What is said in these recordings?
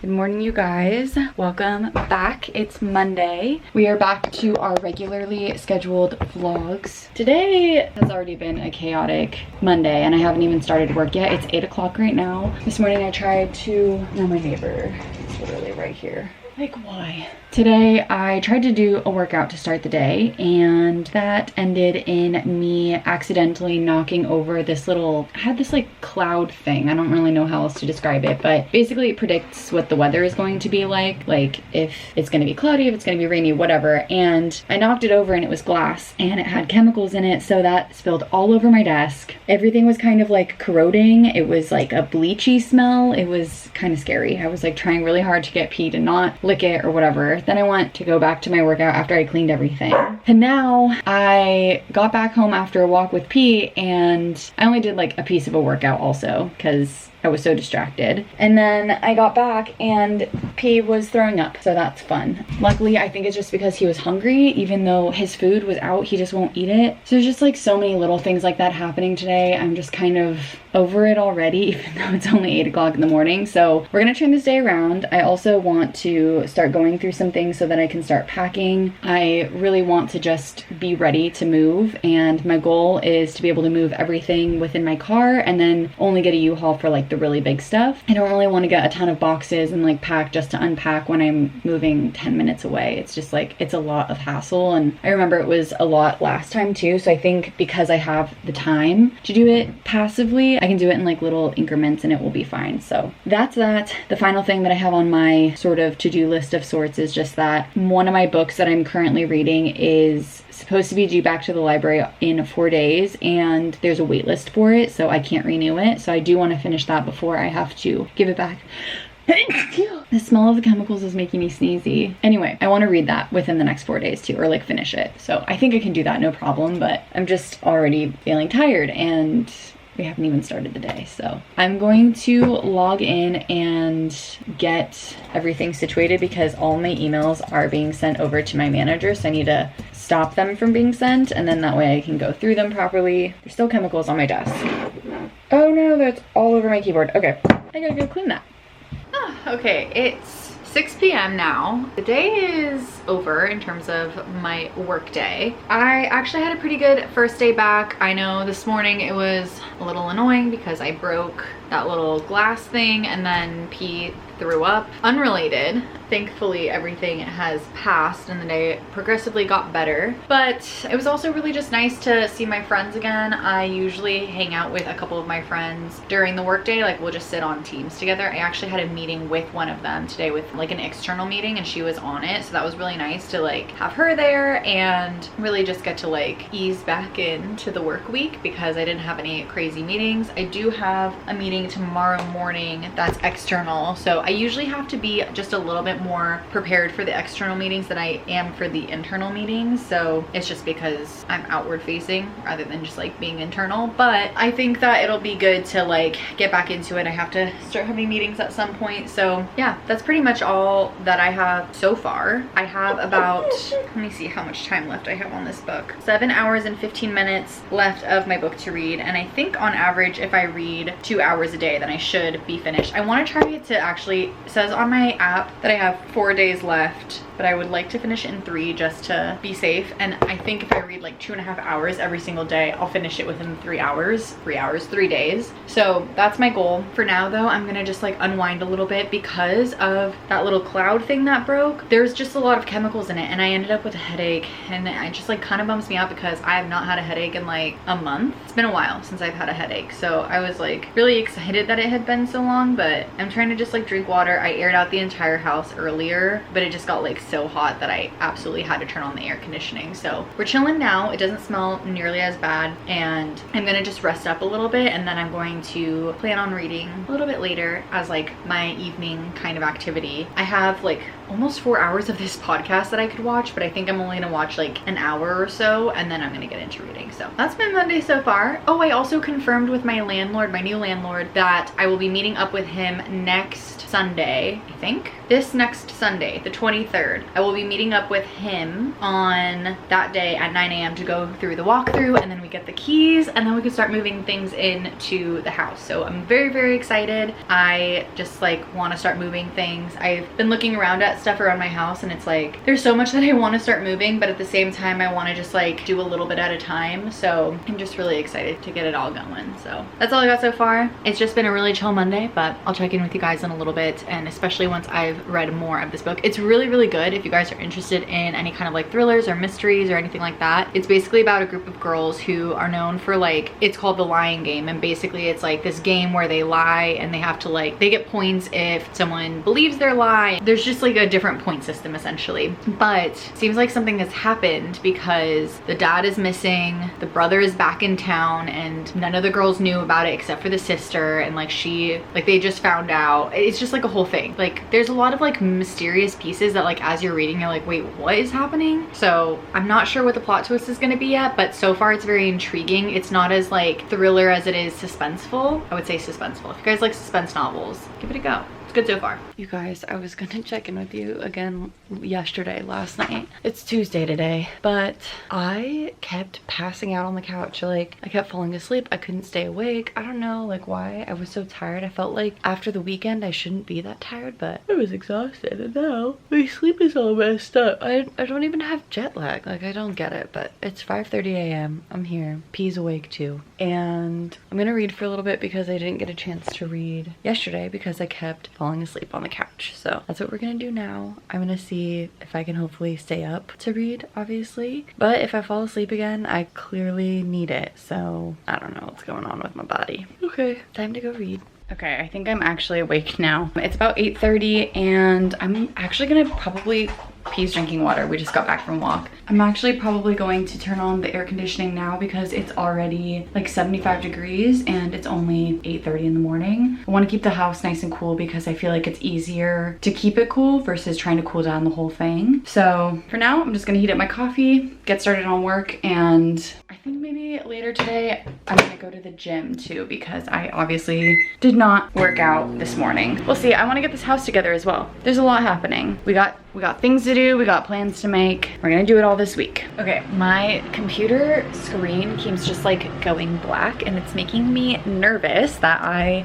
Good morning, you guys. Welcome back. It's Monday. We are back to our regularly scheduled vlogs. Today has already been a chaotic Monday and I haven't even started work yet. It's 8 o'clock right now. This morning I tried to, my neighbor is literally right here. Like, why? Today I tried to do a workout to start the day and that ended in me accidentally knocking over this little, I had this like cloud thing. I don't really know how else to describe it, but basically it predicts what the weather is going to be like if it's going to be cloudy, if it's going to be rainy, whatever. And I knocked it over and it was glass and it had chemicals in it, so that spilled all over my desk. Everything was kind of like corroding. It was like a bleachy smell. It was kind of scary. I was like trying really hard to get P to not lick it or whatever. Then I went to go back to my workout after I cleaned everything. And now I got back home after a walk with P and I only did like a piece of a workout also because I was so distracted. And then I got back and P was throwing up, so that's fun. Luckily, I think it's just because he was hungry, even though his food was out, he just won't eat it. So there's just like so many little things like that happening today. I'm just kind of over it already, even though it's only 8 o'clock in the morning. So we're gonna turn this day around. I also want to start going through some things so that I can start packing. I really want to just be ready to move, and my goal is to be able to move everything within my car and then only get a U-Haul for like the really big stuff. I don't really want to get a ton of boxes and like pack just to unpack when I'm moving 10 minutes away. It's just like, it's a lot of hassle, and I remember it was a lot last time too, so I think because I have the time to do it passively, I can do it in like little increments and it will be fine. So that's that. The final thing that I have on my sort of to-do list of sorts is just that one of my books that I'm currently reading is supposed to be due back to the library in 4 days and there's a wait list for it, so I can't renew it. So I do want to finish that before I have to give it back. The smell of the chemicals is making me sneezy. Anyway, I want to read that within the next 4 days too, or like finish it. So I think I can do that, no problem, but I'm just already feeling tired and we haven't even started the day. So I'm going to log in and get everything situated because all my emails are being sent over to my manager, so I need to stop them from being sent, and then that way I can go through them properly. There's still chemicals on my desk. Oh no, that's all over my keyboard. Okay, I gotta go clean that. Okay, it's 6 p.m. now. The day is over in terms of my work day. I actually had a pretty good first day back. I know this morning it was a little annoying because I broke that little glass thing and then Pete threw up. Unrelated. Thankfully everything has passed and the day progressively got better, but it was also really just nice to see my friends again. I usually hang out with a couple of my friends during the workday, like we'll just sit on Teams together. I actually had a meeting with one of them today, with like an external meeting, and she was on it, so that was really nice to like have her there and really just get to like ease back into the work week because I didn't have any crazy meetings. I do have a meeting tomorrow morning that's external, so I usually have to be just a little bit more prepared for the external meetings than I am for the internal meetings, so it's just because I'm outward facing rather than just like being internal. But I think that it'll be good to like get back into it. I have to start having meetings at some point, so yeah, that's pretty much all that I have so far. I have about, let me see how much time left I have on this book. 7 hours and 15 minutes left of my book to read, and I think on average if I read 2 hours a day then I should be finished. I want to try to actually, it says on my app that I have 4 days left, but I would like to finish it in 3 just to be safe. And I think if I read like 2.5 hours every single day, I'll finish it within 3 hours, 3 days. So that's my goal. For now though, I'm gonna just like unwind a little bit because of that little cloud thing that broke. There's just a lot of chemicals in it and I ended up with a headache, and it just like kind of bums me out because I have not had a headache in like a month. It's been a while since I've had a headache, so I was like really excited that it had been so long, but I'm trying to just like drink water. I aired out the entire house earlier, but it just got like so hot that I absolutely had to turn on the air conditioning. So we're chilling now. It doesn't smell nearly as bad, and I'm gonna just rest up a little bit, and then I'm going to plan on reading a little bit later as like my evening kind of activity. I have like almost 4 hours of this podcast that I could watch, but I think I'm only gonna watch like an hour or so, and then I'm gonna get into reading. So that's my Monday so far. Oh, I also confirmed with my landlord, my new landlord, that I will be meeting up with him next Sunday, I think. This next Sunday, the 23rd, I will be meeting up with him on that day at 9 a.m. to go through the walkthrough, and then we get the keys, and then we can start moving things into the house. So I'm very, very excited. I just like want to start moving things. I've been looking around at stuff around my house, and it's like there's so much that I want to start moving, but at the same time I want to just like do a little bit at a time. So I'm just really excited to get it all going. So that's all I got so far. It's just been a really chill Monday, but I'll check in with you guys in a little bit, and especially once I've read more of this book. It's really, really good if you guys are interested in any kind of like thrillers or mysteries or anything like that. It's basically about a group of girls who are known for like, it's called the lying game, and basically it's like this game where they lie and they have to like, they get points if someone believes their lie. There's just like a different point system essentially, but seems like something has happened because the dad is missing, the brother is back in town, and none of the girls knew about it except for the sister, and like they just found out. It's just like a whole thing. Like there's a lot of like mysterious pieces that like as you're reading you're like, wait, what is happening? So I'm not sure what the plot twist is going to be yet, but so far it's very intriguing. It's not as like thriller as it is suspenseful. I would say suspenseful. If you guys like suspense novels, give it a go. It's good so far. You guys, I was gonna check in with you again last night. It's Tuesday today, but I kept passing out on the couch. Like I kept falling asleep. I couldn't stay awake. I don't know like why. I was so tired. I felt like after the weekend I shouldn't be that tired, but I was exhausted, and now my sleep is all messed up. I don't even have jet lag. Like I don't get it, but it's 5:30 a.m. I'm here. P's awake too. And I'm gonna read for a little bit because I didn't get a chance to read yesterday because I kept falling asleep on the couch. So that's what we're gonna do now. I'm gonna see if I can hopefully stay up to read, obviously. But if I fall asleep again, I clearly need it. So I don't know what's going on with my body. Okay, time to go read. Okay, I think I'm actually awake now. It's about 8:30 and I'm actually gonna probably, P's drinking water. We just got back from a walk. I'm actually probably going to turn on the air conditioning now because it's already like 75 degrees and it's only 8:30 in the morning. I want to keep the house nice and cool because I feel like it's easier to keep it cool versus trying to cool down the whole thing. So for now, I'm just gonna heat up my coffee, get started on work, and I think maybe later today I'm gonna go to the gym too because I obviously did not work out this morning. We'll see. I want to get this house together as well. There's a lot happening. We got things to do, we got plans to make. We're gonna do it all this week. Okay, my computer screen keeps just like going black and it's making me nervous that I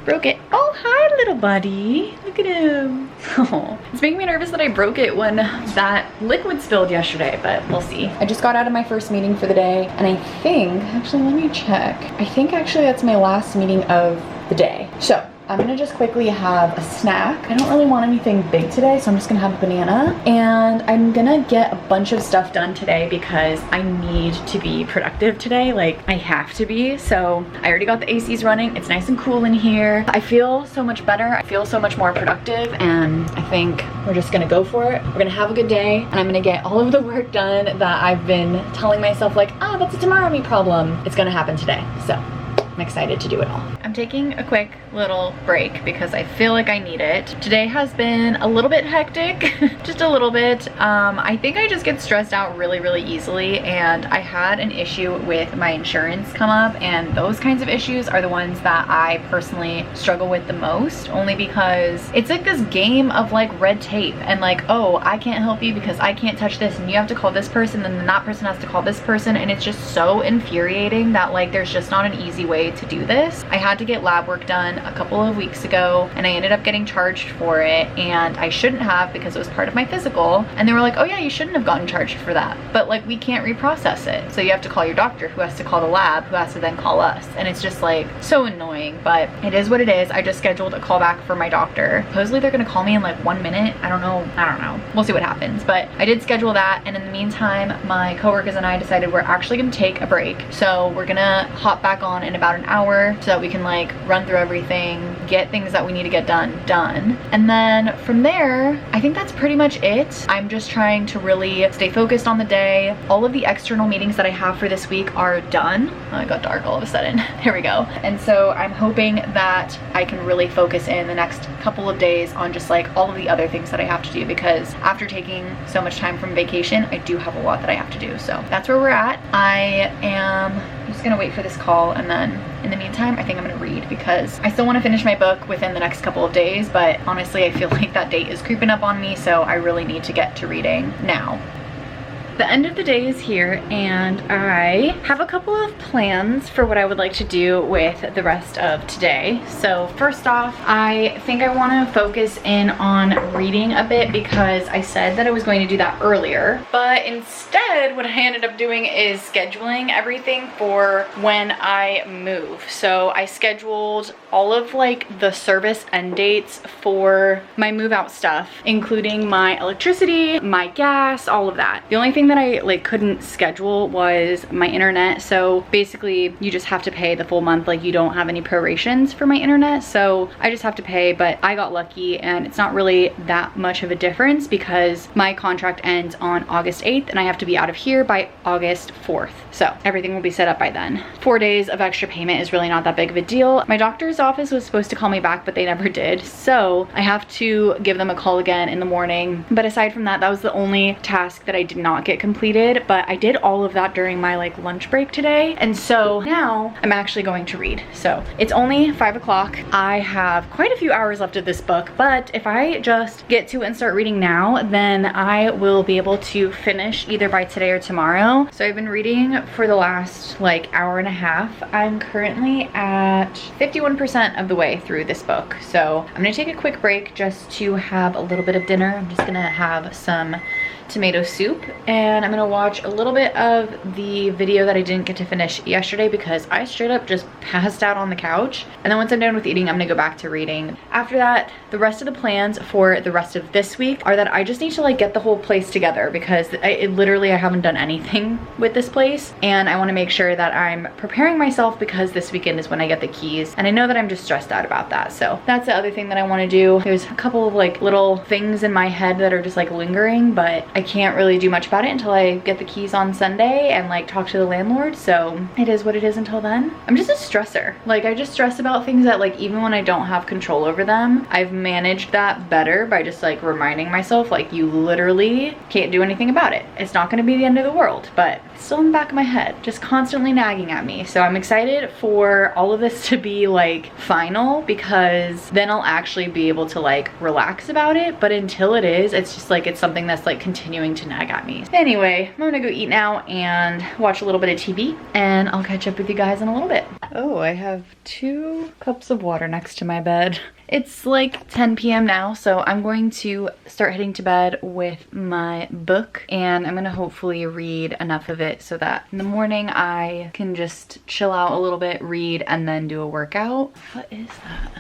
broke it. Oh, hi little buddy. Look at him. Oh, it's making me nervous that I broke it when that liquid spilled yesterday, but we'll see. I just got out of my first meeting for the day and I think, actually let me check. I think actually that's my last meeting of the day. So I'm gonna just quickly have a snack. I don't really want anything big today, so I'm just gonna have a banana. And I'm gonna get a bunch of stuff done today because I need to be productive today. Like, I have to be. So I already got the ACs running. It's nice and cool in here. I feel so much better. I feel so much more productive, and I think we're just gonna go for it. We're gonna have a good day, and I'm gonna get all of the work done that I've been telling myself like, oh, that's a tomorrow me problem. It's gonna happen today. So I'm excited to do it all. I'm taking a quick little break because I feel like I need it. Today has been a little bit hectic, just a little bit. I think I just get stressed out really, really easily, and I had an issue with my insurance come up, and those kinds of issues are the ones that I personally struggle with the most, only because it's like this game of like red tape and like, oh, I can't help you because I can't touch this, and you have to call this person, and then that person has to call this person, and it's just so infuriating that like there's just not an easy way to do this. I had to get lab work done a couple of weeks ago and I ended up getting charged for it, and I shouldn't have because it was part of my physical, and they were like, oh yeah, you shouldn't have gotten charged for that, but like we can't reprocess it, so you have to call your doctor, who has to call the lab, who has to then call us, and it's just like so annoying, but it is what it is. I just scheduled a call back for my doctor. Supposedly they're gonna call me in like 1 minute. I don't know, we'll see what happens, but I did schedule that, and in the meantime my coworkers and I decided we're actually gonna take a break, so we're gonna hop back on in about an hour so that we can like run through everything, get things that we need to get done, and then from there I think that's pretty much it. I'm just trying to really stay focused on the day. All of the external meetings that I have for this week are done. Oh, it got dark all of a sudden. There we go. And so I'm hoping that I can really focus in the next couple of days on just like all of the other things that I have to do, because after taking so much time from vacation, I do have a lot that I have to do. So that's where we're at. I am just gonna wait for this call, and then in the meantime, I think I'm gonna read because I still wanna finish my book within the next couple of days, but honestly, I feel like that date is creeping up on me, so I really need to get to reading now. The end of the day is here, and I have a couple of plans for what I would like to do with the rest of today. So first off, I think I want to focus in on reading a bit because I said that I was going to do that earlier, but instead what I ended up doing is scheduling everything for when I move. So I scheduled all of like the service end dates for my move out stuff, including my electricity, my gas, all of that. The only thing that I like couldn't schedule was my internet. So basically you just have to pay the full month. Like you don't have any prorations for my internet. So I just have to pay, but I got lucky and it's not really that much of a difference because my contract ends on August 8th and I have to be out of here by August 4th. So everything will be set up by then. 4 days of extra payment is really not that big of a deal. My doctor's office was supposed to call me back, but they never did. So I have to give them a call again in the morning. But aside from that, that was the only task that I did not get completed, but I did all of that during my like lunch break today. And so now I'm actually going to read. So it's only 5 o'clock. I have quite a few hours left of this book, but if I just get to it and start reading now, then I will be able to finish either by today or tomorrow. So I've been reading for the last like hour and a half. I'm currently at 51% of the way through this book. So I'm gonna take a quick break just to have a little bit of dinner. I'm just gonna have some tomato soup and I'm gonna watch a little bit of the video that I didn't get to finish yesterday because I straight up just passed out on the couch. And then once I'm done with eating, I'm gonna go back to reading. After that, the rest of the plans for the rest of this week are that I just need to like get the whole place together because I haven't done anything with this place, and I want to make sure that I'm preparing myself because this weekend is when I get the keys, and I know that I'm just stressed out about that. So that's the other thing that I want to do. There's a couple of like little things in my head that are just like lingering, but I can't really do much about it until I get the keys on Sunday and like talk to the landlord. So it is what it is until then. I'm just a stressor. Like I just stress about things that like even when I don't have control over them, I've managed that better by just like reminding myself like you literally can't do anything about it. It's not going to be the end of the world, but it's still in the back of my head, just constantly nagging at me. So I'm excited for all of this to be like final because then I'll actually be able to like relax about it. But until it is, it's just like it's something that's like continuing to nag at me. Anyway, I'm gonna go eat now and watch a little bit of TV, and I'll catch up with you guys in a little bit. Oh, I have 2 cups of water next to my bed. It's like 10 p.m. now, so I'm going to start heading to bed with my book, and I'm gonna hopefully read enough of it so that in the morning I can just chill out a little bit, read, and then do a workout. What is that?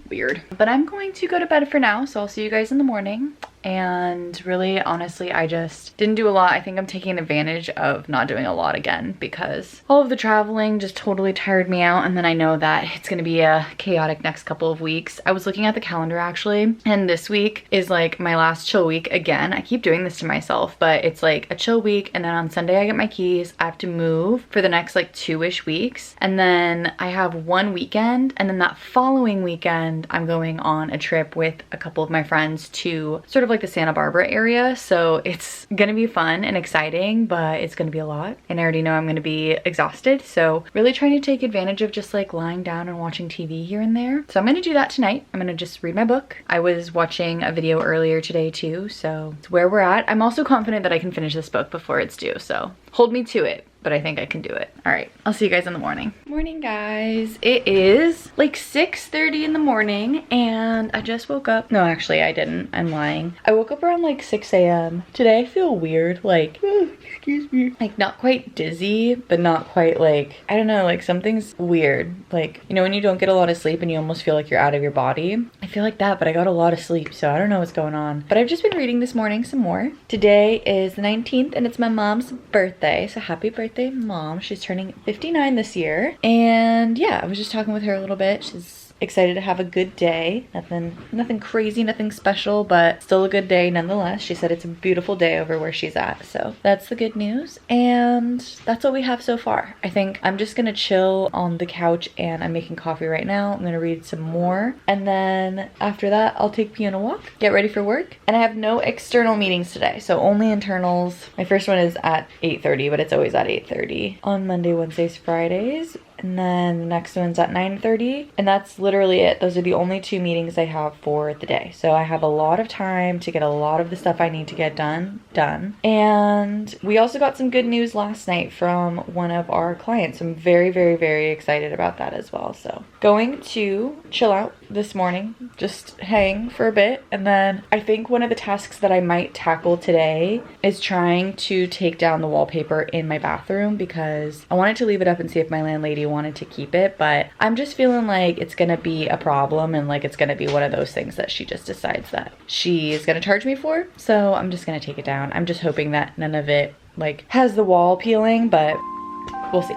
Weird. But I'm going to go to bed for now, so I'll see you guys in the morning. And really, honestly, I just didn't do a lot. I think I'm taking advantage of not doing a lot again because all of the traveling just totally tired me out. And then I know that it's gonna be a chaotic next couple of weeks. I was looking at the calendar actually, and this week is like my last chill week again. I keep doing this to myself, but it's like a chill week, and then on Sunday I get my keys. I have to move for the next like 2-ish weeks. And then I have 1 weekend, and then that following weekend I'm going on a trip with a couple of my friends to sort of like the Santa Barbara area. So it's gonna be fun and exciting, but it's gonna be a lot, and I already know I'm gonna be exhausted. So really trying to take advantage of just like lying down and watching TV here and there. So I'm gonna do that tonight. I'm gonna just read my book. I was watching a video earlier today too, so it's where we're at. I'm also confident that I can finish this book before it's due, so hold me to it. But I think I can do it. All right, I'll see you guys in the morning. Morning, guys. It is like 6:30 in the morning, and I just woke up. No, actually I didn't, I'm lying. I woke up around like 6 a.m. Today I feel weird, like, excuse me. Like not quite dizzy, but not quite like, I don't know, like something's weird. Like, you know when you don't get a lot of sleep and you almost feel like you're out of your body? I feel like that, but I got a lot of sleep, so I don't know what's going on. But I've just been reading this morning some more. Today is the 19th, and it's my mom's birthday, so happy birthday, Mom. She's turning 59 this year, and yeah, I was just talking with her a little bit. She's excited to have a good day. Nothing crazy, nothing special, but still a good day nonetheless. She said it's a beautiful day over where she's at, so that's the good news. And that's what we have so far. I think I'm just gonna chill on the couch, and I'm making coffee right now. I'm gonna read some more, and then after that I'll take Pia on a walk, get ready for work. And I have no external meetings today, so only internals. My first one is at 8:30, but it's always at 8:30 on Monday, Wednesdays, Fridays. And then the next one's at 9:30, and that's literally it. Those are the only 2 meetings I have for the day. So I have a lot of time to get a lot of the stuff I need to get done. And we also got some good news last night from one of our clients. I'm very, very, very excited about that as well. So going to chill out this morning, just hang for a bit. And then I think one of the tasks that I might tackle today is trying to take down the wallpaper in my bathroom, because I wanted to leave it up and see if my landlady wanted to keep it, but I'm just feeling like it's gonna be a problem, and like it's gonna be one of those things that she just decides that she is gonna charge me for. So I'm just gonna take it down. I'm just hoping that none of it like has the wall peeling, but we'll see.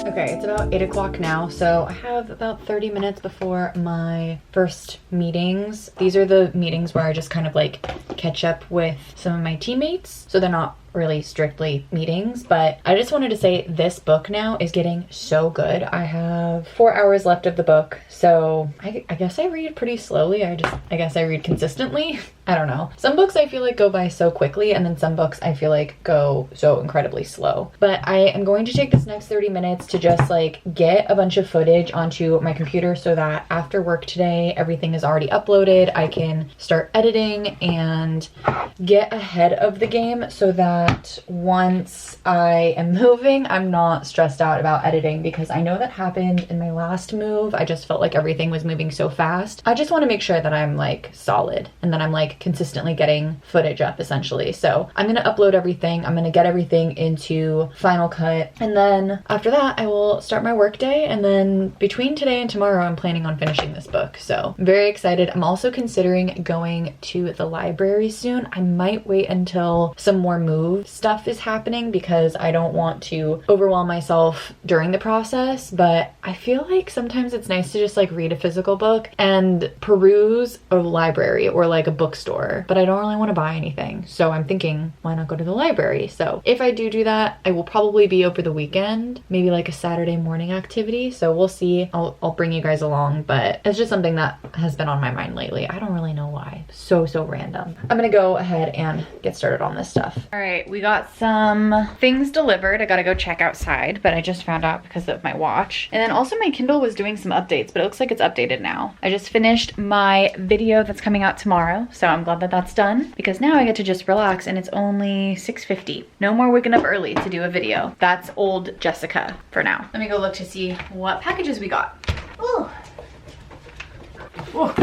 Okay, it's about 8 o'clock now, so I have about 30 minutes before my first meetings. These are the meetings where I just kind of like catch up with some of my teammates, so they're not really strictly meetings. But I just wanted to say this book now is getting so good. I have 4 hours left of the book, so I guess I read pretty slowly. I guess I read consistently. I don't know. Some books I feel like go by so quickly, and then some books I feel like go so incredibly slow. But I am going to take this next 30 minutes to just like get a bunch of footage onto my computer so that after work today, everything is already uploaded. I can start editing and get ahead of the game so that once I am moving, I'm not stressed out about editing, because I know that happened in my last move. I just felt like everything was moving so fast. I just want to make sure that I'm like solid and that I'm like consistently getting footage up essentially. So I'm going to upload everything. I'm going to get everything into Final Cut. And then after that, I will start my work day. And then between today and tomorrow, I'm planning on finishing this book. So I'm very excited. I'm also considering going to the library soon. I might wait until some more move stuff is happening, because I don't want to overwhelm myself during the process. But I feel like sometimes it's nice to just like read a physical book and peruse a library or like a bookstore, but I don't really want to buy anything. So I'm thinking, why not go to the library? So if I do that, I will probably be over the weekend, maybe like a Saturday morning activity. So we'll see. I'll bring you guys along, but it's just something that has been on my mind lately. I don't really know why. So random. I'm gonna go ahead and get started on this stuff. All right, we got some things delivered. I gotta go check outside, but I just found out because of my watch. And then also my Kindle was doing some updates, but it looks like it's updated now. I just finished my video that's coming out tomorrow, so I'm glad that that's done, because now I get to just relax, and it's only 6:50. No more waking up early to do a video. That's old Jessica for now. Let me go look to see what packages we got. Ooh. Ooh.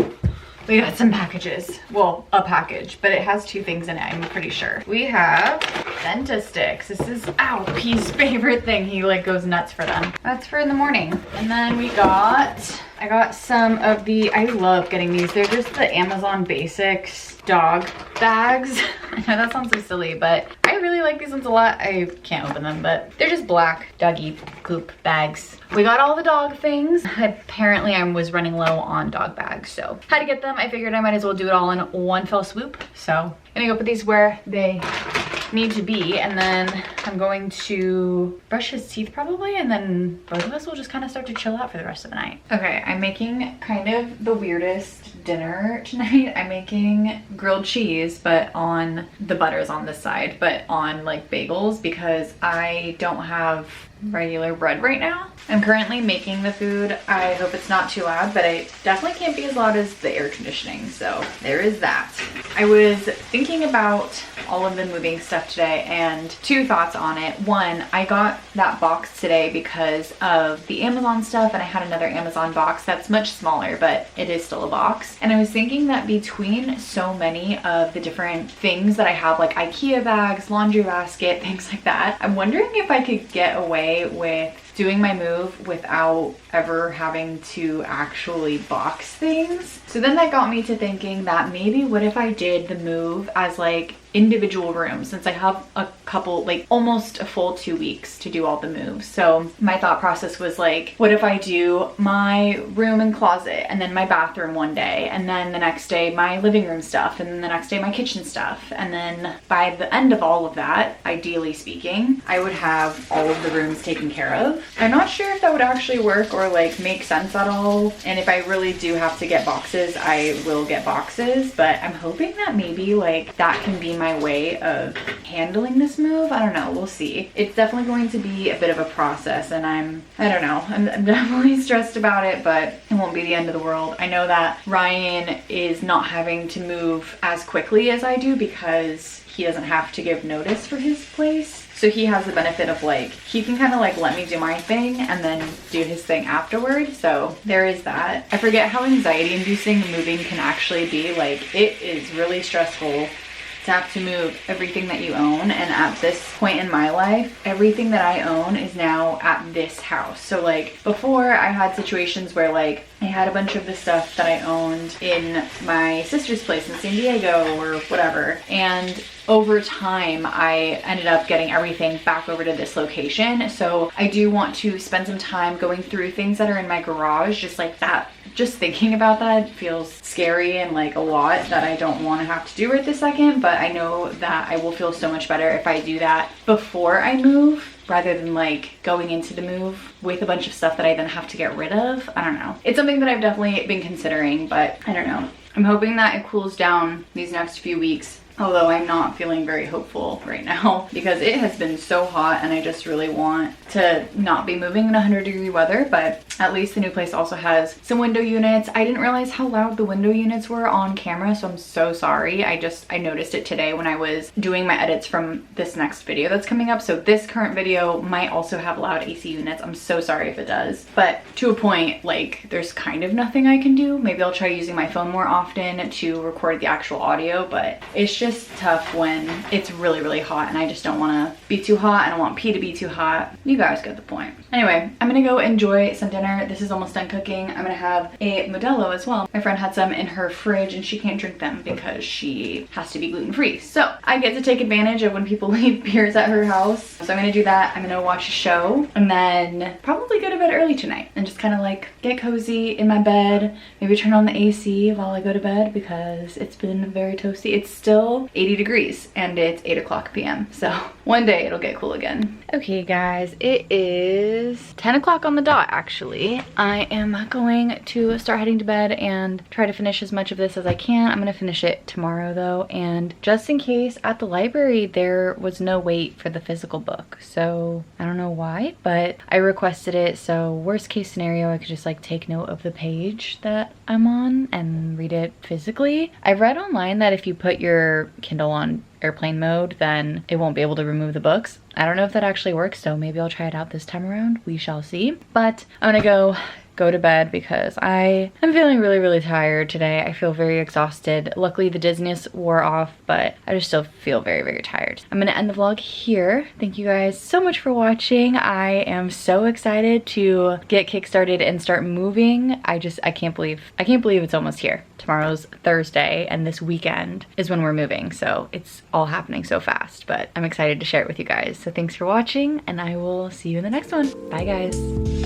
We got some packages. Well, a package, but it has 2 things in it, I'm pretty sure. We have Dentastix. This is P's favorite thing. He like goes nuts for them. That's for in the morning. And then I got some of the, I love getting these. They're just the Amazon Basics dog bags. I know that sounds so silly, but I really like these ones a lot. I can't open them, but they're just black doggy poop bags. We got all the dog things. Apparently I was running low on dog bags, so had to get them. I figured I might as well do it all in one fell swoop. So I'm gonna go put these where they need to be, and then I'm going to brush his teeth probably, and then both of us will just kind of start to chill out for the rest of the night. Okay, I'm making kind of the weirdest dinner tonight. I'm making grilled cheese, but on the butter's on this side, but on like bagels, because I don't have regular bread right now. I'm currently making the food. I hope it's not too loud, but it definitely can't be as loud as the air conditioning, so there is that. I was thinking about all of the moving stuff today, and 2 thoughts on it. One, I got that box today because of the Amazon stuff, and I had another Amazon box that's much smaller, but it is still a box. And I was thinking that between so many of the different things that I have, like IKEA bags, laundry basket, things like that, I'm wondering if I could get away with doing my move without ever having to actually box things. So then that got me to thinking that maybe what if I did the move as like individual rooms, since I have a couple, like almost a full 2 weeks to do all the moves. So my thought process was like, what if I do my room and closet and then my bathroom one day, and then the next day my living room stuff, and then the next day my kitchen stuff, and then by the end of all of that, ideally speaking, I would have all of the rooms taken care of. I'm not sure if that would actually work or like make sense at all, and if I really do have to get boxes, I will get boxes, but I'm hoping that maybe like that can be my way of handling this move. I don't know, we'll see. It's definitely going to be a bit of a process, and I don't know, I'm definitely stressed about it, but it won't be the end of the world. I know that Ryan is not having to move as quickly as I do because he doesn't have to give notice for his place. So he has the benefit of like, he can kind of like let me do my thing and then do his thing afterward. So there is that. I forget how anxiety inducing moving can actually be. Like, it is really stressful to have to move everything that you own, and at this point in my life, everything that I own is now at this house. So like before, I had situations where like I had a bunch of the stuff that I owned in my sister's place in San Diego or whatever, and over time I ended up getting everything back over to this location. So I do want to spend some time going through things that are in my garage, just like that. Just thinking about that feels scary and like a lot that I don't want to have to do right this second, but I know that I will feel so much better if I do that before I move, rather than like going into the move with a bunch of stuff that I then have to get rid of. I don't know. It's something that I've definitely been considering, but I don't know. I'm hoping that it cools down these next few weeks, although I'm not feeling very hopeful right now because it has been so hot and I just really want to not be moving in 100-degree weather. But at least the new place also has some window units. I didn't realize how loud the window units were on camera, so I'm so sorry. I noticed it today when I was doing my edits from this next video that's coming up. So this current video might also have loud AC units. I'm so sorry if it does, but to a point, like there's kind of nothing I can do. Maybe I'll try using my phone more often to record the actual audio, but it's just tough when it's really, really hot and I just don't want to be too hot. I don't want P to be too hot. You guys get the point. Anyway, I'm gonna go enjoy some dinner. This is almost done cooking. I'm gonna have a Modelo as well. My friend had some in her fridge and she can't drink them because she has to be gluten-free. So I get to take advantage of when people leave beers at her house. So I'm gonna do that. I'm gonna watch a show and then probably go to bed early tonight and just kind of like get cozy in my bed. Maybe turn on the AC while I go to bed because it's been very toasty. It's still 80 degrees and it's 8:00 p.m. So one day it'll get cool again. Okay guys, it is 10 o'clock on the dot actually. I am going to start heading to bed and try to finish as much of this as I can. I'm gonna finish it tomorrow though, and just in case, at the library there was no wait for the physical book. So I don't know why, but I requested it, so worst case scenario I could just like take note of the page that I'm on and read it physically. I read online that if you put your Kindle on airplane mode, then it won't be able to remove the books. I don't know if that actually works, so maybe I'll try it out this time around. We shall see. But I'm gonna go to bed because I am feeling really, really tired today. I feel very exhausted. Luckily the dizziness wore off, but I just still feel very, very tired. I'm gonna end the vlog here. Thank you guys so much for watching. I am so excited to get kickstarted and start moving. I can't believe it's almost here. Tomorrow's Thursday and this weekend is when we're moving, so it's all happening so fast, but I'm excited to share it with you guys. So thanks for watching and I will see you in the next one. Bye guys.